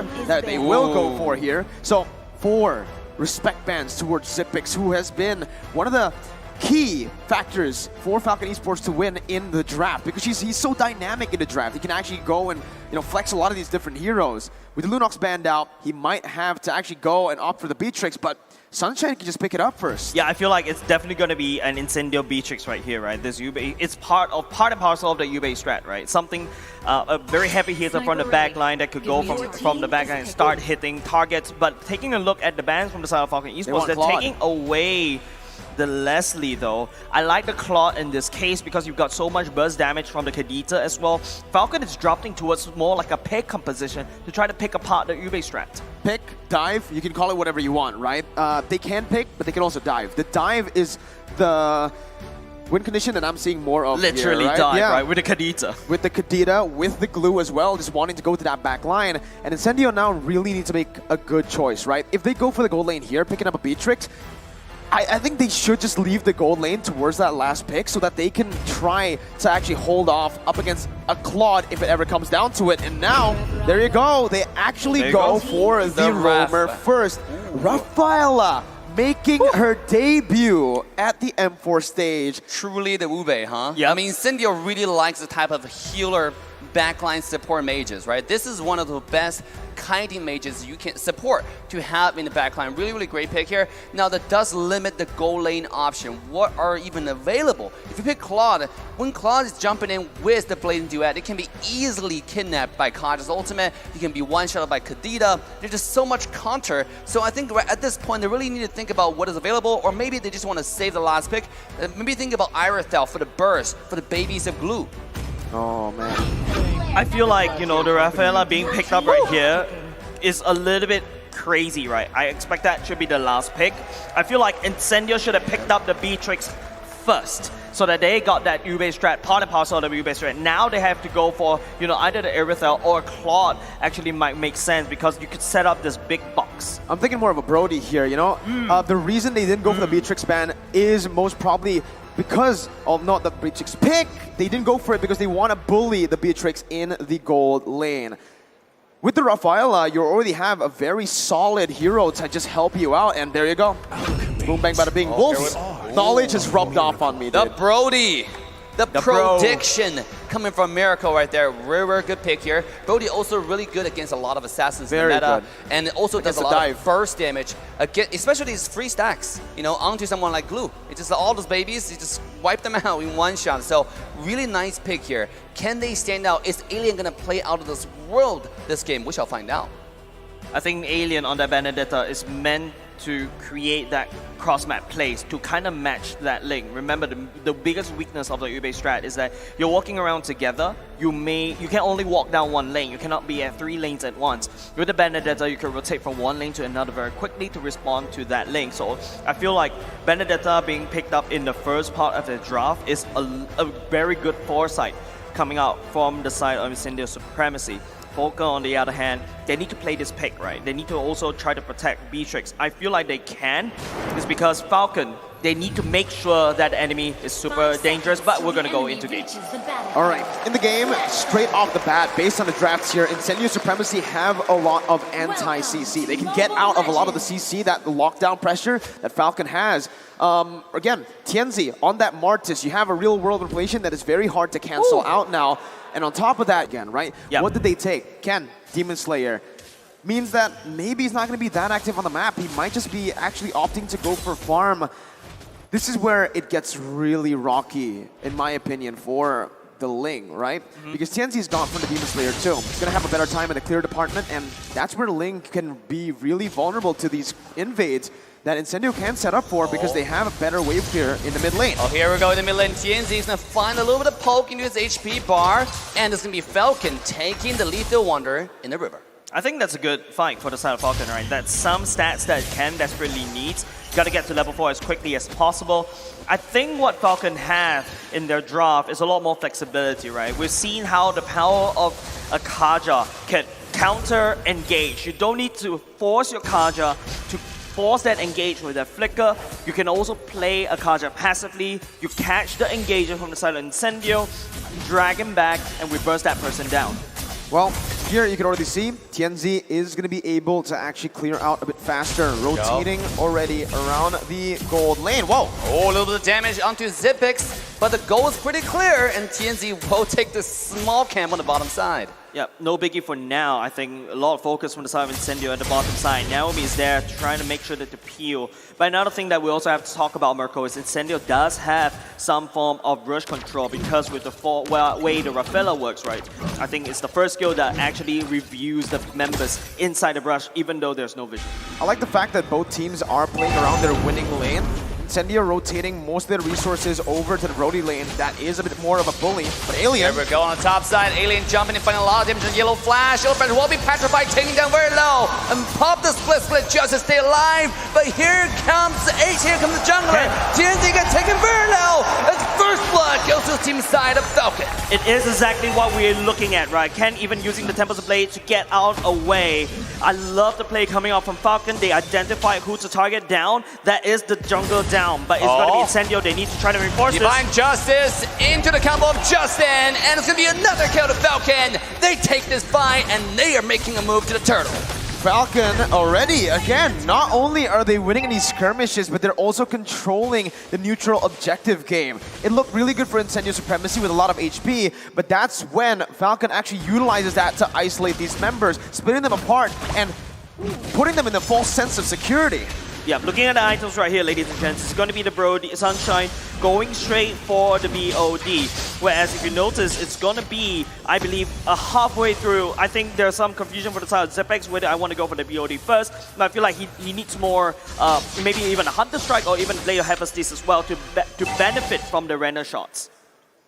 for, that they will go for here. So 4 respect bans towards Xyp9x, who has been one of the key factors for Falcon Esports to win in the draft, because he's so dynamic in the draft. He can actually go and flex a lot of these different heroes. With the Lunox banned out, he might have to actually go and opt for the Beatrix, but Sunshine can just pick it up first. Yeah, I feel like it's definitely going to be an Incendio Beatrix right here, right? This Yubei, it's part and parcel of the Yubei strat, right? Something, a very heavy hitter from the back line that could go from the back line and start hitting targets. But taking a look at the bans from the side of Falcon Esports, they're taking away the Leslie though. I like the Claude in this case because you've got so much burst damage from the Kadita as well. Falcon is dropping towards more like a pick composition to try to pick apart the Yubei strat. Pick, dive, you can call it whatever you want, right? They can pick, but they can also dive. The dive is the win condition that I'm seeing more of Literally here, right? dive, right? With the Kadita. With the Kadita, with the glue as well, just wanting to go to that back line. And Incendio now really needs to make a good choice, right? If they go for the gold lane here, picking up a Beatrix, I think they should just leave the gold lane towards that last pick so that they can try to actually hold off up against a Claude if it ever comes down to it. And now, there you go. They actually go for the roamer first. Rafaela making her debut at the M4 stage. Truly the Ube, huh? Yeah. I mean, Incendio really likes the type of healer backline support mages, right? This is one of the best kiting mages you can support to have in the backline. Really, really great pick here. Now, that does limit the gold lane option. What are even available? If you pick Claude, when Claude is jumping in with the Blade and Duet, it can be easily kidnapped by Kaja's ultimate. He can be one-shot by Kadita. There's just so much counter. So I think at this point, they really need to think about what is available, or maybe they just want to save the last pick. Maybe think about Irothel for the burst, for the babies of glue. Oh, man. I feel like, the Rafaela being picked up right here is a little bit crazy, right? I expect that should be the last pick. I feel like Incendio should have picked up the Beatrix first so that they got that Yubei strat, part and parcel of the Yubei strat. Now they have to go for, either the Irothel or Claude actually might make sense because you could set up this big box. I'm thinking more of a Brody here, The reason they didn't go for the Beatrix ban is most probably because of not the Beatrix pick. They didn't go for it because they want to bully the Beatrix in the gold lane. With the Rafaela, you already have a very solid hero to just help you out, and there you go. Boom, bang, bada, bing. Wolf's knowledge has rubbed off on me, The dude. Brody. The prediction coming from Miracle right there. Very, very good pick here. Brody also really good against a lot of assassins in the meta. And it also does a lot of burst damage, especially these free stacks, onto someone like Glue. It's just all those babies, you just wipe them out in one shot. So really nice pick here. Can they stand out? Is Alien going to play out of this world this game? We shall find out. I think Alien on that Benedetta is meant to create that cross-map plays to kind of match that link. Remember, the biggest weakness of the Yubei strat is that you're walking around together. You can only walk down one lane. You cannot be at 3 lanes at once. With the Benedetta, you can rotate from one lane to another very quickly to respond to that link. So I feel like Benedetta being picked up in the first part of the draft is a very good foresight coming out from the side of Incendio Supremacy. Falcon, on the other hand, they need to play this pick, right? They need to also try to protect Beatrix. I feel like they can. It's because Falcon, they need to make sure that the enemy is super dangerous, but we're going to go into game. All right, in the game, straight off the bat, based on the drafts here, Incendio Supremacy have a lot of anti-CC. They can get out of a lot of the CC, that lockdown pressure that Falcon has. Again, Tianzi, on that Martis, you have a real-world inflation that is very hard to cancel out now. And on top of that, again, right? Yep. What did they take? Ken, Demon Slayer. Means that maybe he's not going to be that active on the map. He might just be actually opting to go for farm. This is where it gets really rocky, in my opinion, for the Ling, right? Because Tianzi's gone from the Demon Slayer too. He's going to have a better time in the clear department, and that's where Ling can be really vulnerable to these invades that Incendio can set up for because they have a better wave clear in the mid lane. Oh, here we go in the mid lane. Tianzi's going to find a little bit of poke into his HP bar, and it's going to be Falcon taking the Lethal Wonder in the river. I think that's a good fight for the side of Falcon, right? That's some stats that Ken desperately needs. Got to get to level 4 as quickly as possible. I think what Falcon have in their draft is a lot more flexibility, right? We've seen how the power of a Kaja can counter-engage. You don't need to force your Kaja to force that engage with that flicker. You can also play a Kaja passively. You catch the engager from the side of Incendio, drag him back, and we burst that person down. Well, Here you can already see TNZ is going to be able to actually clear out a bit faster, rotating already around the gold lane. Whoa! Oh, a little bit of damage onto Zipix, but the goal is pretty clear, and TNZ will take the small camp on the bottom side. Yeah, no biggie for now. I think a lot of focus from the side of Incendio at the bottom side. Naomi is there trying to make sure that the peel. But another thing that we also have to talk about, Mirko, is Incendio does have some form of rush control because with the way the Rafaela works, right? I think it's the first skill that actually reviews the members inside the brush, even though there's no vision. I like the fact that both teams are playing around their winning lane. Incendio rotating most of their resources over to the Brody lane. That is a bit more of a bully, but Alien... There we go on the top side. Alien jumping and finding a lot of damage on Yellow Flash. Yellow Flash will be petrified, taking down very low. And pop the split just to stay alive. But here comes H, here comes the jungler. TNZ gets taken very low. As first blood goes to the team side of Falcon. It is exactly what we're looking at, right? Ken even using the Tempest Blade to get out away. I love the play coming out from Falcon. They identify who to target down. That is the jungle down, but it's going to be Incendio. They need to try to reinforce Divine Justice into the combo of Justin, and it's going to be another kill to Falcon. They take this fight, and they are making a move to the turtle. Falcon already, again, not only are they winning in these skirmishes, but they're also controlling the neutral objective game. It looked really good for Incendio Supremacy with a lot of HP, but that's when Falcon actually utilizes that to isolate these members, splitting them apart and putting them in a false sense of security. Yeah, looking at the items right here, ladies and gents, it's going to be the Brody Sunshine going straight for the BOD. Whereas if you notice, it's going to be, I believe, halfway through. I think there's some confusion for the side of Zepex whether I want to go for the BOD first. But I feel like he needs more, maybe even a Hunter Strike or even Blade of Hephaestus as well to benefit from the render shots.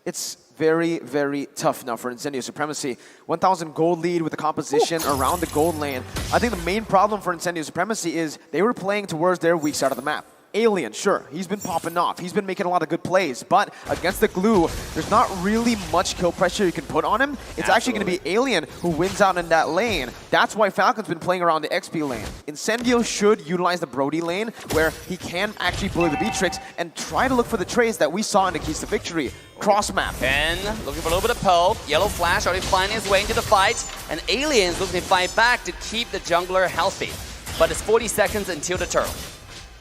It's very, very tough now for Incendio Supremacy. 1,000 gold lead with the composition around the gold lane. I think the main problem for Incendio Supremacy is they were playing towards their weak side of the map. Alien, sure, he's been popping off. He's been making a lot of good plays, but against the glue, there's not really much kill pressure you can put on him. It's actually going to be Alien who wins out in that lane. That's why Falcon's been playing around the XP lane. Incendio should utilize the Brody lane, where he can actually bully the Beatrix and try to look for the trades that we saw in the keys to victory. Cross map. And looking for a little bit of poke. Yellow Flash already finding his way into the fight, and Alien's looking to fight back to keep the jungler healthy. But it's 40 seconds until the turtle.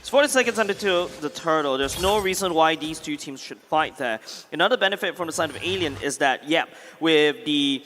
It's 40 seconds until the turtle. There's no reason why these two teams should fight there. Another benefit from the side of Alien is that, yeah, with the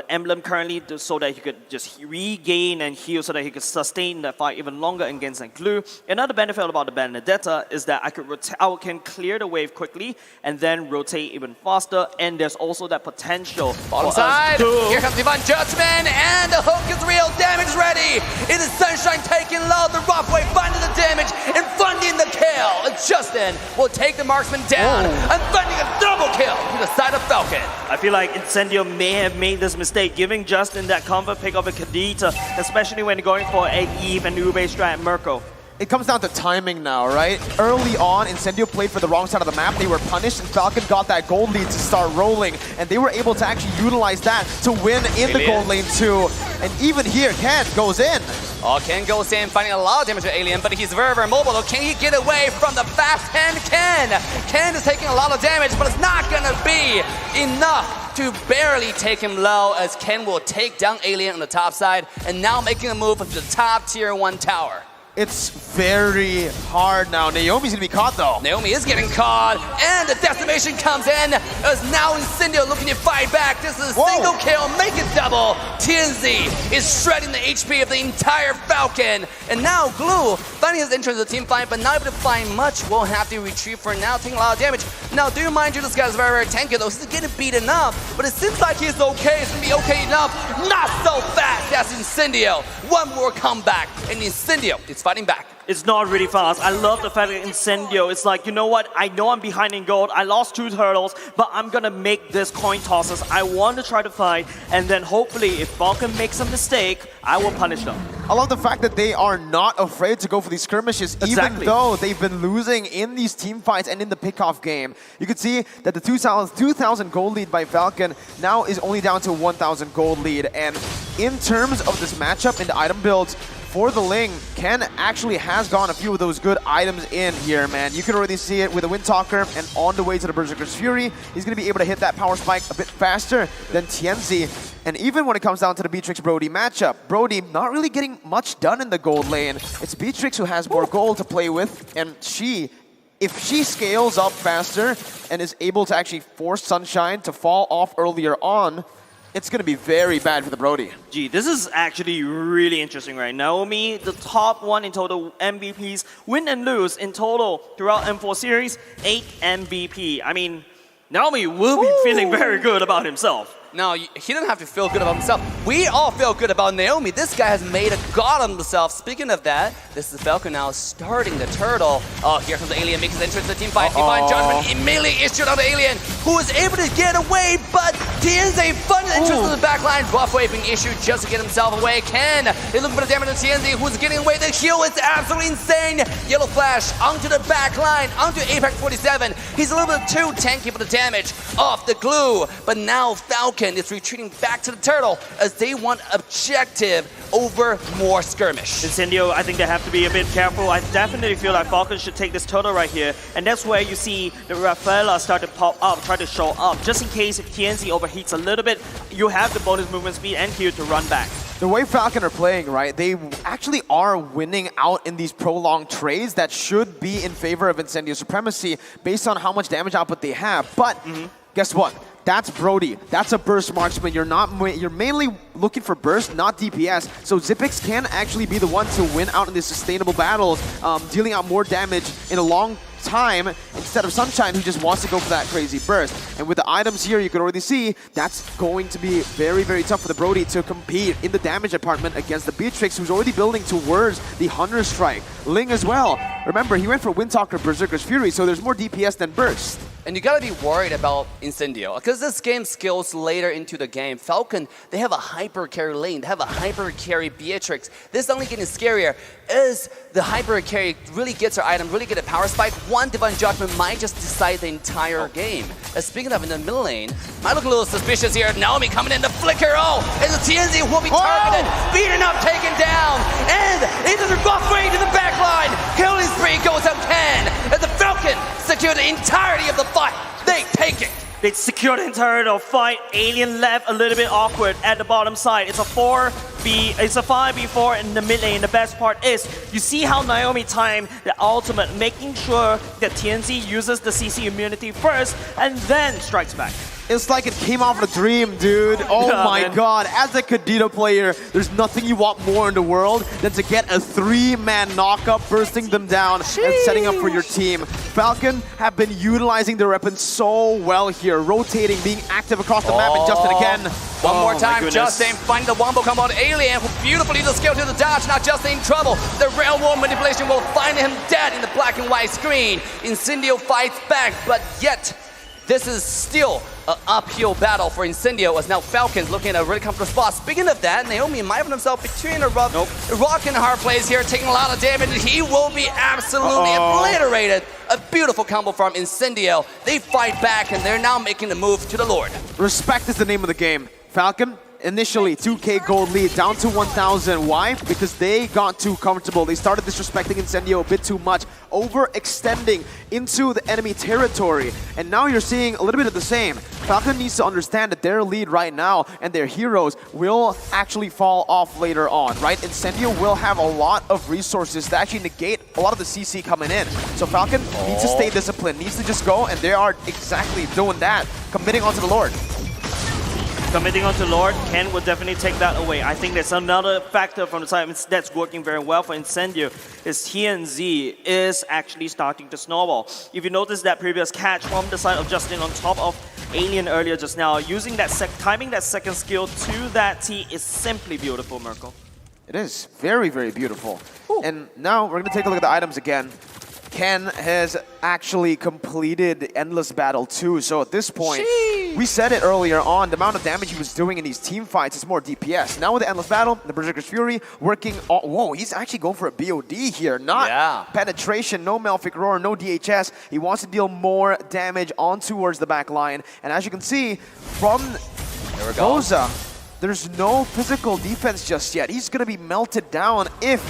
emblem currently, so that he could just regain and heal so that he could sustain that fight even longer against that glue. Another benefit about the Benedetta is that I can clear the wave quickly and then rotate even faster, and there's also that potential bottom side. Here comes Divine Judgment, and the hook is real. Damage is ready. It is Sunshine taking low. The rough wave finding the damage and finding the kill. And Justin will take the marksman down and finding a double kill to the side of Falcon. I feel like Incendio may have made this mistake, giving Justin that comfort pick of a Kadita, especially when going for a Eve and Ube strat Mirko. It comes down to timing now, right? Early on, Incendio played for the wrong side of the map. They were punished, and Falcon got that gold lead to start rolling, and they were able to actually utilize that to win in the gold lane too. And even here, Ken goes in. Oh, Ken goes in, finding a lot of damage to Alien, but he's very, very mobile. Can he get away from the fast hand Ken? Ken is taking a lot of damage, but it's not gonna be enough to barely take him low, as Ken will take down Alien on the top side and now making a move to the top tier 1 tower. It's very hard now. Naomi's gonna be caught though. Naomi is getting caught, and the decimation comes in as now Incendio looking to fight back. This is a single kill, make it double. TNZ is shredding the HP of the entire Falcon, and now Glue finding his entrance to the team fight, but not able to find much. Will have to retreat for now, taking a lot of damage. Now, do mind you, this guy's very, very tanky though. He's getting beaten up, but it seems like he's okay. It's gonna be okay enough. Not so fast. That's Incendio. One more comeback, and Incendio is fighting back. It's not really fast. I love the fact that Incendio, it's like, you know what? I know I'm behind in gold. I lost 2 turtles, but I'm going to make this coin tosses. I want to try to fight, and then hopefully if Falcon makes a mistake, I will punish them. I love the fact that they are not afraid to go for these skirmishes, even though they've been losing in these team fights and in the pickoff game. You can see that the 2,000 gold lead by Falcon now is only down to 1,000 gold lead. And in terms of this matchup in the item builds, for the Ling, Ken actually has gotten a few of those good items in here, man. You can already see it with the Windtalker, and on the way to the Berserker's Fury, he's going to be able to hit that power spike a bit faster than Tianzi. And even when it comes down to the Beatrix Brody matchup, Brody not really getting much done in the gold lane. It's Beatrix who has more gold to play with, and if she scales up faster and is able to actually force Sunshine to fall off earlier on, it's going to be very bad for the Brody. Gee, this is actually really interesting, right? Naomi, the top one in total MVPs, win and lose in total throughout M4 series, 8 MVP. I mean, Naomi will be feeling very good about himself. No, he doesn't have to feel good about himself. We all feel good about Naomi. This guy has made a god of himself. Speaking of that, this is Falcon now starting the turtle. Oh, here comes the alien, makes his entrance to the team fight. Divine Judgment immediately issued on the alien, who is able to get away, but Tianzi fun entrance to the backline. Buff wave being issued just to get himself away. Ken is looking for the damage on Tianzi, who's getting away. The heal is absolutely insane. Yellow Flash onto the backline, onto Apex 47. He's a little bit too tanky for the damage off the glue, but now Falcon is retreating back to the turtle as they want objective over more skirmish. Incendio, I think they have to be a bit careful. I definitely feel like Falcon should take this turtle right here, and that's where you see the Rafaela start to pop up, try to show up, just in case if Tianzi overheats a little bit, you have the bonus movement speed and Q to run back. The way Falcon are playing, right, they actually are winning out in these prolonged trades that should be in favor of Incendio Supremacy based on how much damage output they have. But guess what? That's Brody. That's a burst marksman. You're mainly looking for burst, not DPS. So Xyp9x can actually be the one to win out in these sustainable battles, dealing out more damage in a long time instead of Sunshine, who just wants to go for that crazy burst. And with the items here, you can already see that's going to be very, very tough for the Brody to compete in the damage department against the Beatrix, who's already building towards the Hunter Strike. Ling as well. Remember, he went for Windtalker Berserker's Fury, so there's more DPS than burst. And you gotta be worried about Incendio, because this game skills later into the game. Falcon, they have a hyper carry lane, they have a hyper carry Beatrix. This is only getting scarier as the hyper carry really gets her item, really get a power spike. One Divine Judgment might just decide the entire game. Speaking of in the middle lane, might look a little suspicious here. Naomi coming in to flicker. Oh, and the Tianzi will be targeted, beaten up, taken down, and into the buff way to the back line. Killing spree goes up Ken, and the Falcon secure the entirety of the fight. They take it. They secured the entirety of the fight. Alien left a little bit awkward at the bottom side. It's a 5v4 in the mid lane. The best part is you see how Naomi timed the ultimate, making sure that Tianzi uses the CC immunity first and then strikes back. It's like it came off a dream, dude. Oh Yeah, my man. god. As a Kadita player, there's nothing you want more in the world than to get a 3-man knockup, bursting them down and setting up for your team. Falcon have been utilizing their weapons so well here, rotating, being active across the map, and Justin again. One more my time, goodness. Justin finding the wombo combo on Alien, who beautifully the skill to the dodge. Now Justin in trouble. The railroad manipulation will find him dead in the black and white screen. Incendio fights back, but yet this is still an uphill battle for Incendio, as now Falcon's looking at a really comfortable spot. Speaking of that, Naomi might have himself between a rock and a hard place here, taking a lot of damage. He will be absolutely obliterated. A beautiful combo from Incendio. They fight back, and they're now making the move to the Lord. Respect is the name of the game. Falcon, initially 2k gold lead, down to 1,000. Why? Because they got too comfortable. They started disrespecting Incendio a bit too much, overextending into the enemy territory. And now you're seeing a little bit of the same. Falcon needs to understand that their lead right now and their heroes will actually fall off later on, right? Incendio will have a lot of resources to actually negate a lot of the CC coming in. So Falcon needs to stay disciplined, needs to just go, and they are exactly doing that, committing onto the Lord. Committing onto Lord, Ken will definitely take that away. I think that's another factor from the side that's working very well for Incendio, is TNZ is actually starting to snowball. If you notice that previous catch from the side of Justin on top of Alien earlier just now, using that timing that second skill to that T is simply beautiful, Merkel. It is very, very beautiful. And now we're going to take a look at the items again. Ken has actually completed Endless Battle 2, so at this point, we said it earlier on, the amount of damage he was doing in these team fights is more DPS. Now with the Endless Battle, the Berserker's Fury working on... Whoa, he's actually going for a BOD here, not penetration, no Malefic Roar, no DHS. He wants to deal more damage on towards the back line, and as you can see, from Rosa, there's no physical defense just yet. He's gonna be melted down if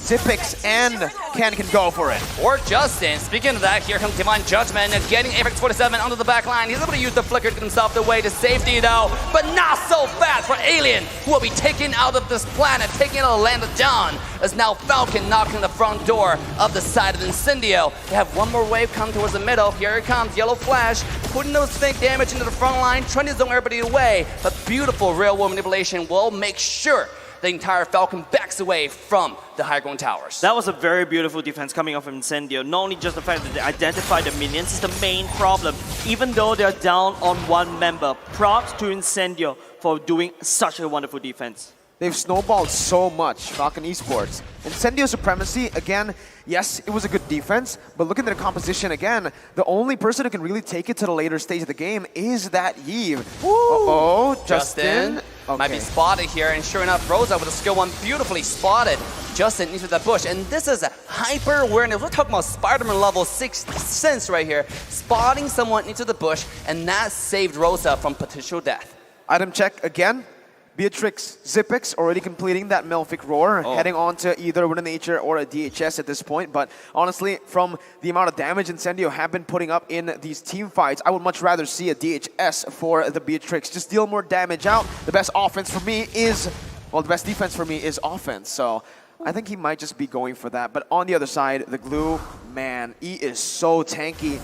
Zipix and Ken can go for it. Or Justin. Speaking of that, here comes Divine Judgment, getting Apex 47 onto the back line. He's able to use the flicker to get himself the way to safety though, but not so fast for Alien, who will be taken out of this planet, taken out of the land of Dawn, as now Falcon knocking on the front door of the side of Incendio. They have one more wave come towards the middle. Here it comes, Yellow Flash, putting those fake damage into the front line, trying to zone everybody away, but beautiful real-world manipulation will make sure the entire Falcon backs away from the high ground towers. That was a very beautiful defense coming off from Incendio. Not only just the fact that they identified the minions is the main problem, even though they're down on one member. Props to Incendio for doing such a wonderful defense. They've snowballed so much, Falcon Esports. Incendio Supremacy, again, yes, it was a good defense, but look at their composition again. The only person who can really take it to the later stage of the game is that Yves. Uh-oh, Justin. Might be spotted here, and sure enough, Rosa with a skill one beautifully spotted Justin into that bush. And this is a hyper awareness. We're talking about Spider-Man level 6th sense right here. Spotting someone into the bush, and that saved Rosa from potential death. Item check again. Beatrix Zipix already completing that Malefic Roar, heading on to either Winter Nature or a DHS at this point. But honestly, from the amount of damage Incendio have been putting up in these team fights, I would much rather see a DHS for the Beatrix. Just deal more damage out. The best offense for me is, well, the best defense for me is offense. So I think he might just be going for that. But on the other side, the Glue, man, he is so tanky.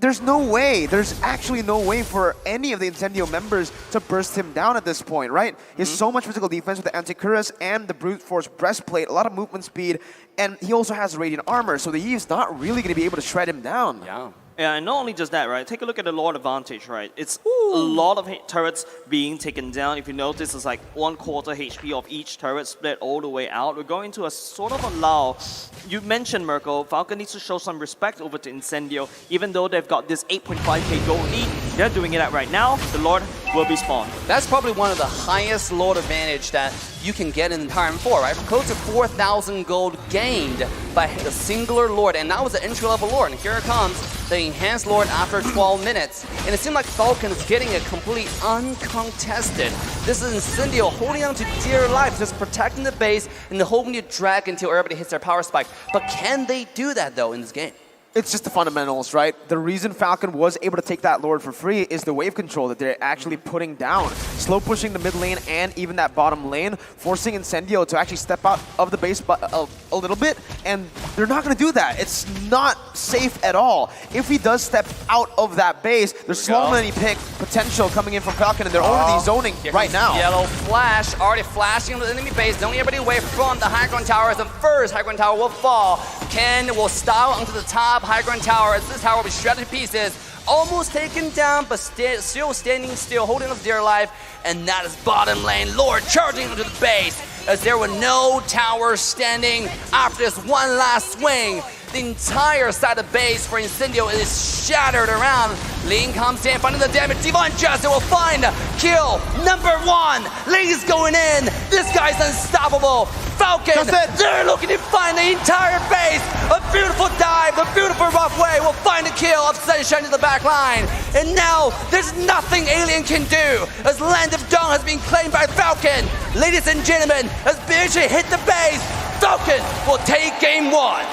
There's no way, there's actually no way for any of the Incendio members to burst him down at this point, right? He has so much physical defense with the Anticuras and the Brute Force breastplate, a lot of movement speed, and he also has Radiant Armor, so the Eve's not really going to be able to shred him down. Yeah. Yeah, and not only just that, right? Take a look at the Lord advantage, right? It's a lot of turrets being taken down. If you notice, it's like 1/4 HP of each turret split all the way out. We're going to a sort of a lull. You mentioned, Merkel, Falcon needs to show some respect over to Incendio. Even though they've got this 8.5k gold lead, they're doing it right now. The Lord will be spawned. That's probably one of the highest Lord advantage that you can get in Time 4, right? Close to 4,000 gold gained by a singular Lord, and that was the entry-level Lord. And here it comes, the enhanced Lord after 12 minutes. And it seemed like Falcon is getting it completely uncontested. This is Incendio holding on to dear life, just protecting the base and hoping to drag until everybody hits their power spike. But can they do that, though, in this game? It's just the fundamentals, right? The reason Falcon was able to take that Lord for free is the wave control that they're actually putting down. Slow pushing the mid lane and even that bottom lane, forcing Incendio to actually step out of the base a little bit, and they're not going to do that. It's not safe at all. If he does step out of that base, there's so many pick potential coming in from Falcon, and they're already zoning right now. Yellow Flash already flashing into the enemy base, the only everybody away from the high ground tower. As the first high ground tower will fall, Ken will style onto the top high ground tower as this tower will be shredded to pieces. Almost taken down, but still standing still, holding up dear life. And that is bottom lane Lord charging into the base as there were no towers standing after this one last swing. The entire side of base for Incendio is shattered around. Ling comes in, finding the damage. Divine Justin will find kill number 1. Ling's going in. This guy's unstoppable. Falcon, they're looking to find the entire base. A beautiful dive, a beautiful rough way will find a kill of Sunshine to the back line. And now there's nothing Alien can do as Land of Dawn has been claimed by Falcon. Ladies and gentlemen, as BJ hit the base, Falcon will take game 1.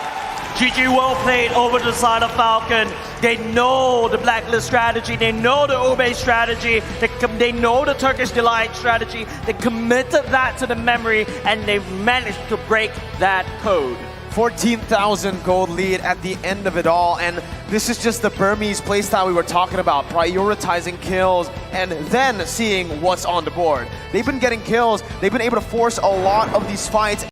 GG well played over the side of Falcon. They know the Blacklist strategy. They know the Obey strategy. They know the Turkish Delight strategy. They committed that to the memory, and they managed to break that code. 14,000 gold lead at the end of it all, and this is just the Burmese playstyle we were talking about, prioritizing kills and then seeing what's on the board. They've been getting kills. They've been able to force a lot of these fights.